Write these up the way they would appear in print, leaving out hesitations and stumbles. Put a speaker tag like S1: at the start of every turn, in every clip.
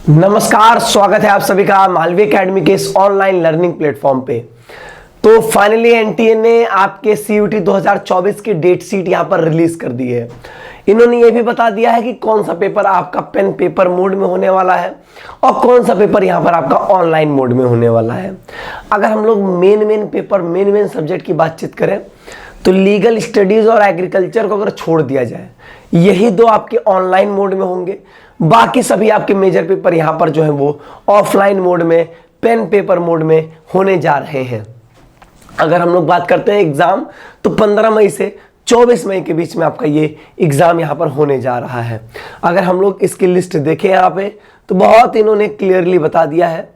S1: नमस्कार, स्वागत है आप सभी का मालवी एकेडमी के इस ऑनलाइन लर्निंग प्लेटफॉर्म पे। तो फाइनली एनटीए ने आपके सीयूटी 2024 की डेट शीट यहां पर रिलीज कर दी है। इन्होंने ये भी बता दिया है कि कौन सा पेपर आपका पेन पेपर मोड में होने वाला है और कौन सा पेपर यहां पर आपका ऑनलाइन मोड में होने वाला है। अगर हम लोग मेन पेपर मेन सब्जेक्ट की बातचीत करें तो लीगल स्टडीज और एग्रीकल्चर को अगर छोड़ दिया जाए, यही दो आपके ऑनलाइन मोड में होंगे। बाकी सभी आपके मेजर पेपर यहां पर जो है वो ऑफलाइन मोड में पेन पेपर मोड में होने जा रहे हैं। अगर हम लोग बात करते हैं एग्जाम, तो 15 मई से 24 मई के बीच में आपका ये एग्जाम यहां पर होने जा रहा है। अगर हम लोग इसकी लिस्ट देखें यहां पे, तो बहुत इन्होंने क्लियरली बता दिया है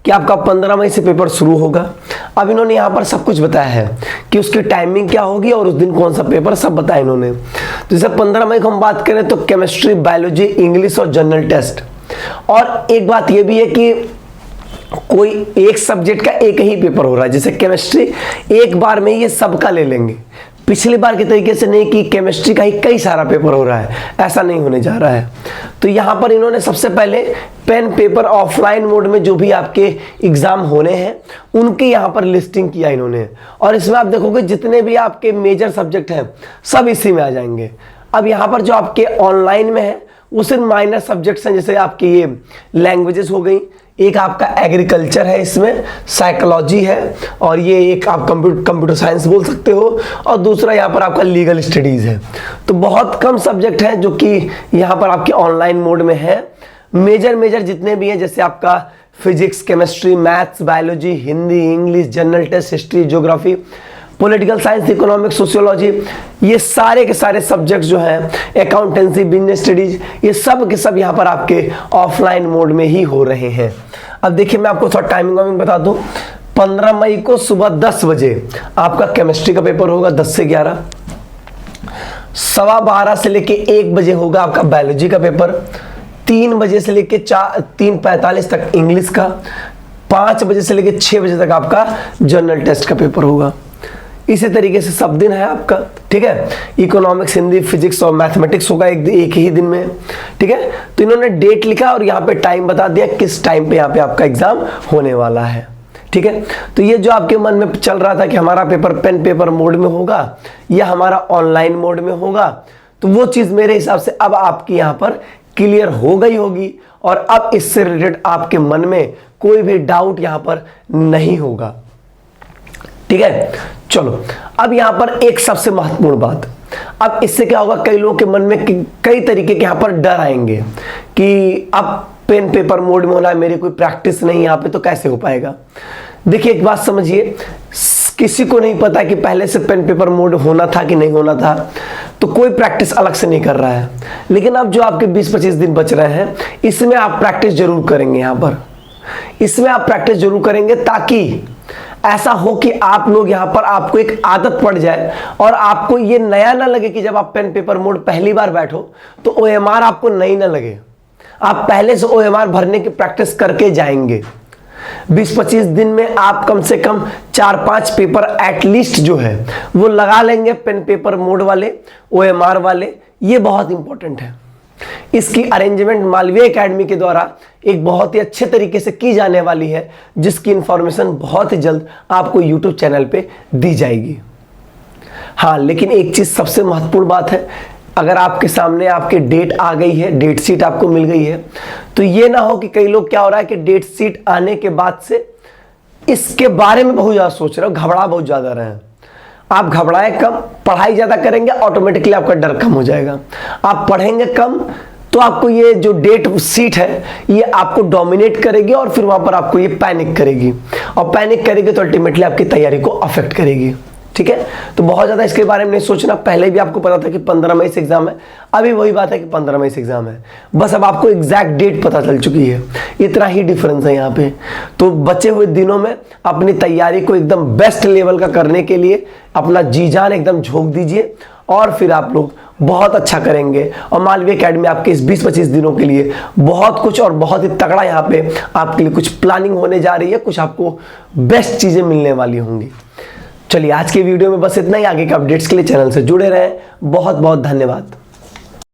S1: कि आपका 15 मई से पेपर शुरू होगा। अब इन्होंने यहाँ पर सब कुछ बताया है कि उसकी टाइमिंग क्या होगी और उस दिन कौन सा पेपर, सब बताया इन्होंने। तो जैसे 15 मई को हम बात करें तो केमिस्ट्री, बायोलॉजी, इंग्लिश और जनरल टेस्ट। और एक बात ये भी है कि कोई एक सब्जेक्ट का एक ही पेपर हो रहा है। जैसे केमिस्ट्री एक बार में ये सबका ले लेंगे, पिछली बार के तरीके से नहीं कि केमिस्ट्री का ही कई सारा पेपर हो रहा है, ऐसा नहीं होने जा रहा है। तो यहाँ पर इन्होंने सबसे पहले पेन पेपर ऑफलाइन मोड में जो भी आपके एग्जाम होने हैं उनकी यहाँ पर लिस्टिंग किया इन्होंने। और इसमें आप देखोगे जितने भी आपके मेजर सब्जेक्ट हैं सब इसी में आ जाएंगे। अब यहाँ पर जो आपके ऑनलाइन में है वो सिर्फ माइनर सब्जेक्ट्स हैं। जैसे आपकी ये लैंग्वेजेस हो गई, एक आपका एग्रीकल्चर है, इसमें साइकोलॉजी है, और ये एक आप कंप्यूटर साइंस बोल सकते हो, और दूसरा यहाँ पर आपका लीगल स्टडीज है। तो बहुत कम सब्जेक्ट हैं जो कि यहाँ पर आपके ऑनलाइन मोड में है। मेजर जितने भी हैं, जैसे आपका physics, chemistry, maths, biology, Hindi, English, general test, history, geography, political science, economics, sociology, ये सारे के सारे सब्जेक्ट्स जो हैं, अकाउंटेंसी, बिजनेस स्टडीज, ये सब के सब यहाँ पर आपके ऑफलाइन मोड में ही हो रहे हैं। अब देखिए मैं आपको थोड़ा टाइमिंग बता दूं। 15 मई को सुबह 10 बजे आपका केमिस्ट्री का पेपर होगा, 10 से 11। 12:15 से लेके 1 बजे होगा आपका बायोलॉजी का पेपर। 3 बजे से लेके 3:45 तक इंग्लिश का। 5 बजे से लेके 6 बजे तक आपका जनरल टेस्ट का पेपर होगा। इसी तरीके से सब दिन है आपका, ठीक है। इकोनॉमिक्स, हिंदी, फिजिक्स और मैथमेटिक्स होगा एक ही दिन में, ठीक है। तो इन्होंने डेट लिखा और यहाँ पे टाइम बता दिया किस टाइम पे यहाँ पे आपका एग्जाम होने वाला है, ठीक है। तो ये जो आपके मन में चल रहा था कि हमारा पेपर पेन पेपर मोड में होगा या हमारा ऑनलाइन मोड में होगा, तो वो चीज मेरे हिसाब से अब आपकी यहाँ पर क्लियर हो गई होगी और अब इससे रिलेटेड आपके मन में कोई भी डाउट यहाँ पर नहीं होगा, ठीक है। चलो अब यहां पर एक सबसे महत्वपूर्ण बात, अब इससे क्या होगा, कई लोगों के मन में कई तरीके के यहां पर डर आएंगे कि अब पेन पेपर मोड में होना है, मेरी कोई प्रैक्टिस नहीं यहां पे, तो कैसे हो पाएगा। देखिए एक बात समझिए, किसी को नहीं पता कि पहले से पेन पेपर मोड होना था कि नहीं होना था, तो कोई प्रैक्टिस अलग से नहीं कर रहा है। लेकिन अब जो आपके 20-25 दिन बच रहे हैं, इसमें आप प्रैक्टिस जरूर करेंगे। यहां पर इसमें आप प्रैक्टिस जरूर करेंगे ताकि ऐसा हो कि आप लोग यहां पर आपको एक आदत पड़ जाए और आपको ये नया ना लगे कि जब आप पेन पेपर मोड पहली बार बैठो तो ओएमआर आपको नई ना लगे। आप पहले से ओएमआर भरने की प्रैक्टिस करके जाएंगे। 20-25 दिन में आप कम से कम 4-5 पेपर एटलीस्ट जो है वो लगा लेंगे, पेन पेपर मोड वाले, ओएमआर वाले। ये बहुत इंपॉर्टेंट है। इसकी अरेंजमेंट मालवी एकेडमी के द्वारा एक बहुत ही अच्छे तरीके से की जाने वाली है, जिसकी इंफॉर्मेशन बहुत ही जल्द आपको यूट्यूब चैनल पे दी जाएगी। हाँ, लेकिन एक चीज सबसे महत्वपूर्ण बात है, अगर आपके सामने आपके डेट आ गई है, डेट शीट आपको मिल गई है, तो ये ना हो कि कई लोग क्या हो रहा है कि डेट शीट आने के बाद से इसके बारे में बहुत ज्यादा सोच रहे हो, घबरा बहुत ज्यादा रहे हैं। आप घबराए कम, पढ़ाई ज्यादा करेंगे, ऑटोमेटिकली आपका डर कम हो जाएगा। आप पढ़ेंगे कम तो आपको ये जो डेट सीट है ये आपको डोमिनेट करेगी और फिर वहां पर आपको ये पैनिक करेगी, और पैनिक करेगी तो अल्टीमेटली आपकी तैयारी को अफेक्ट करेगी, ठीक है। तो बहुत ज्यादा इसके बारे में नहीं सोचना। पहले भी आपको पता था कि 15 मई से एग्जाम है, अभी वही बात है कि 15 मई से एग्जाम है, बस अब आपको एग्जैक्ट डेट पता चल चुकी है। इतना ही डिफरेंस है यहाँ पे। तो बचे हुए दिनों में अपनी तैयारी को एकदम बेस्ट लेवल का करने के लिए अपना जी जान एकदम झोंक दीजिए और फिर आप लोग बहुत अच्छा करेंगे। और मालवी एकेडमी आपके इस 20-25 दिनों के लिए बहुत कुछ और बहुत ही तगड़ा यहाँ पे आपके लिए कुछ प्लानिंग होने जा रही है, कुछ आपको बेस्ट चीजें मिलने वाली होंगी। चलिए आज के वीडियो में बस इतना ही। आगे के अपडेट्स के लिए चैनल से जुड़े रहें। बहुत बहुत धन्यवाद।